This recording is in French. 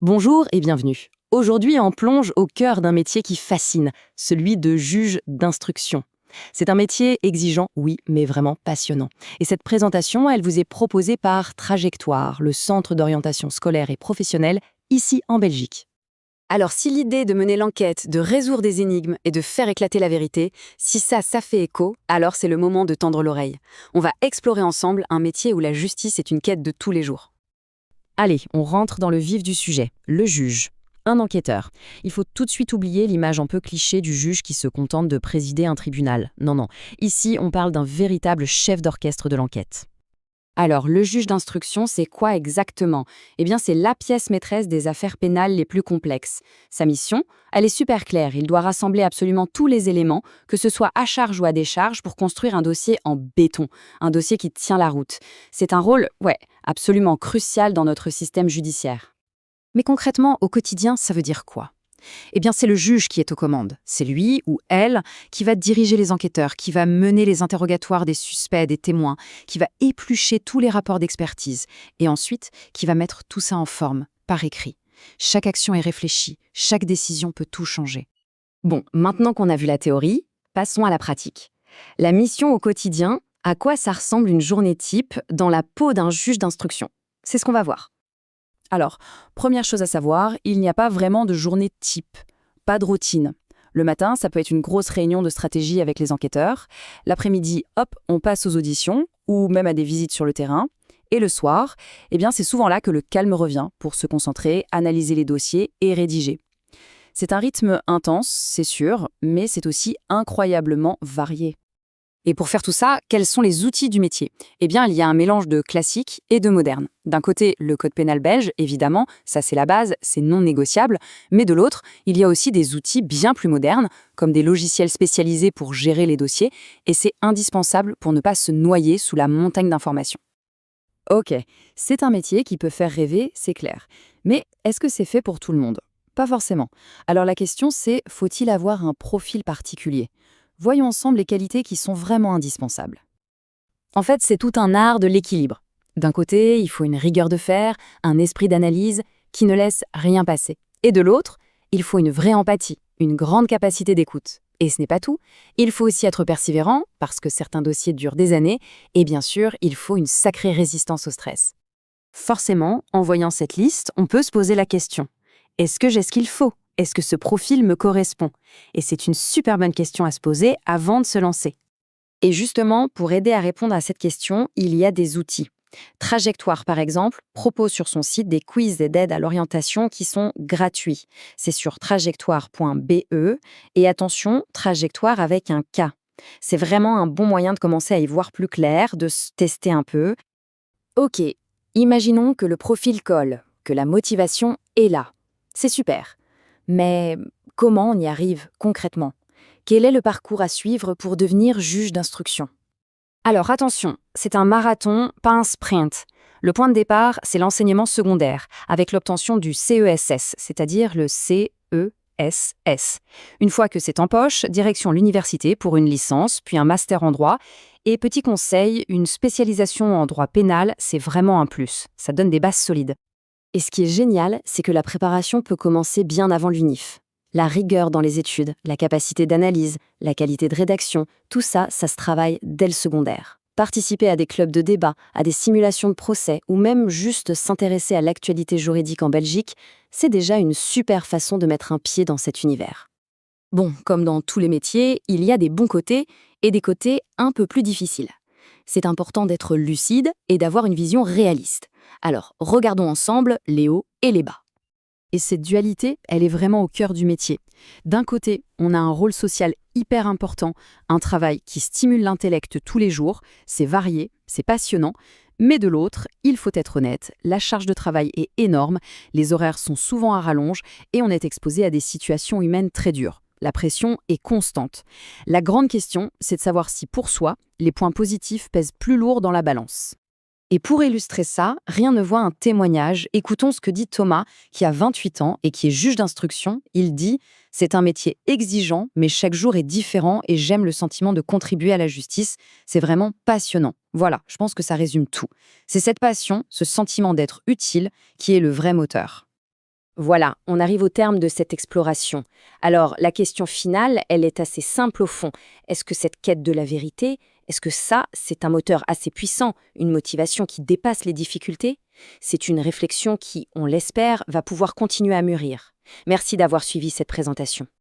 Bonjour et bienvenue. Aujourd'hui, on plonge au cœur d'un métier qui fascine, celui de juge d'instruction. C'est un métier exigeant, oui, mais vraiment passionnant. Et cette présentation, elle vous est proposée par Trajectoire, le centre d'orientation scolaire et professionnelle, ici en Belgique. Alors si l'idée de mener l'enquête, de résoudre des énigmes et de faire éclater la vérité, si ça fait écho, alors c'est le moment de tendre l'oreille. On va explorer ensemble un métier où la justice est une quête de tous les jours. Allez, on rentre dans le vif du sujet, le juge. Un enquêteur. Il faut tout de suite oublier l'image un peu cliché du juge qui se contente de présider un tribunal. Non, non. Ici, on parle d'un véritable chef d'orchestre de l'enquête. Alors, le juge d'instruction, c'est quoi exactement? Eh bien, c'est la pièce maîtresse des affaires pénales les plus complexes. Sa mission, elle est super claire. Il doit rassembler absolument tous les éléments, que ce soit à charge ou à décharge, pour construire un dossier en béton, un dossier qui tient la route. C'est un rôle, absolument crucial dans notre système judiciaire. Mais concrètement, au quotidien, ça veut dire quoi? Eh bien, c'est le juge qui est aux commandes. C'est lui ou elle qui va diriger les enquêteurs, qui va mener les interrogatoires des suspects, des témoins, qui va éplucher tous les rapports d'expertise et ensuite qui va mettre tout ça en forme, par écrit. Chaque action est réfléchie, chaque décision peut tout changer. Bon, maintenant qu'on a vu la théorie, passons à la pratique. La mission au quotidien, à quoi ça ressemble une journée type dans la peau d'un juge d'instruction? C'est ce qu'on va voir. Alors, première chose à savoir, il n'y a pas vraiment de journée type, pas de routine. Le matin, ça peut être une grosse réunion de stratégie avec les enquêteurs. L'après-midi, hop, on passe aux auditions ou même à des visites sur le terrain. Et le soir, eh bien, c'est souvent là que le calme revient pour se concentrer, analyser les dossiers et rédiger. C'est un rythme intense, c'est sûr, mais c'est aussi incroyablement varié. Et pour faire tout ça, quels sont les outils du métier? Eh bien, il y a un mélange de classique et de moderne. D'un côté, le code pénal belge, évidemment, ça c'est la base, c'est non négociable, mais de l'autre, il y a aussi des outils bien plus modernes, comme des logiciels spécialisés pour gérer les dossiers, et c'est indispensable pour ne pas se noyer sous la montagne d'informations. Ok, c'est un métier qui peut faire rêver, c'est clair. Mais est-ce que c'est fait pour tout le monde? Pas forcément. Alors la question c'est, faut-il avoir un profil particulier? Voyons ensemble les qualités qui sont vraiment indispensables. En fait, c'est tout un art de l'équilibre. D'un côté, il faut une rigueur de fer, un esprit d'analyse qui ne laisse rien passer. Et de l'autre, il faut une vraie empathie, une grande capacité d'écoute. Et ce n'est pas tout. Il faut aussi être persévérant, parce que certains dossiers durent des années, et bien sûr, il faut une sacrée résistance au stress. Forcément, en voyant cette liste, on peut se poser la question. Est-ce que j'ai ce qu'il faut? Est-ce que ce profil me correspond? Et c'est une super bonne question à se poser avant de se lancer. Et justement, pour aider à répondre à cette question, il y a des outils. Trajectoire, par exemple, propose sur son site des quiz et d'aide à l'orientation qui sont gratuits. C'est sur trajectoire.be et attention, trajectoire avec un K. C'est vraiment un bon moyen de commencer à y voir plus clair, de se tester un peu. Ok, imaginons que le profil colle, que la motivation est là. C'est super. Mais comment on y arrive concrètement? Quel est le parcours à suivre pour devenir juge d'instruction? Alors attention, c'est un marathon, pas un sprint. Le point de départ, c'est l'enseignement secondaire, avec l'obtention du CESS, c'est-à-dire le CESS. Une fois que c'est en poche, direction l'université pour une licence, puis un master en droit. Et petit conseil, une spécialisation en droit pénal, c'est vraiment un plus. Ça donne des bases solides. Et ce qui est génial, c'est que la préparation peut commencer bien avant l'UNIF. La rigueur dans les études, la capacité d'analyse, la qualité de rédaction, tout ça, ça se travaille dès le secondaire. Participer à des clubs de débat, à des simulations de procès ou même juste s'intéresser à l'actualité juridique en Belgique, c'est déjà une super façon de mettre un pied dans cet univers. Bon, comme dans tous les métiers, il y a des bons côtés et des côtés un peu plus difficiles. C'est important d'être lucide et d'avoir une vision réaliste. Alors, regardons ensemble les hauts et les bas. Et cette dualité, elle est vraiment au cœur du métier. D'un côté, on a un rôle social hyper important, un travail qui stimule l'intellect tous les jours, c'est varié, c'est passionnant, mais de l'autre, il faut être honnête, la charge de travail est énorme, les horaires sont souvent à rallonge et on est exposé à des situations humaines très dures. La pression est constante. La grande question, c'est de savoir si pour soi, les points positifs pèsent plus lourd dans la balance. Et pour illustrer ça, rien ne vaut un témoignage. Écoutons ce que dit Thomas, qui a 28 ans et qui est juge d'instruction. Il dit « C'est un métier exigeant, mais chaque jour est différent et j'aime le sentiment de contribuer à la justice. C'est vraiment passionnant. » Voilà, je pense que ça résume tout. C'est cette passion, ce sentiment d'être utile, qui est le vrai moteur. Voilà, on arrive au terme de cette exploration. Alors, la question finale, elle est assez simple au fond. Est-ce que cette quête de la vérité, est-ce que ça, c'est un moteur assez puissant, une motivation qui dépasse les difficultés? C'est une réflexion qui, on l'espère, va pouvoir continuer à mûrir. Merci d'avoir suivi cette présentation.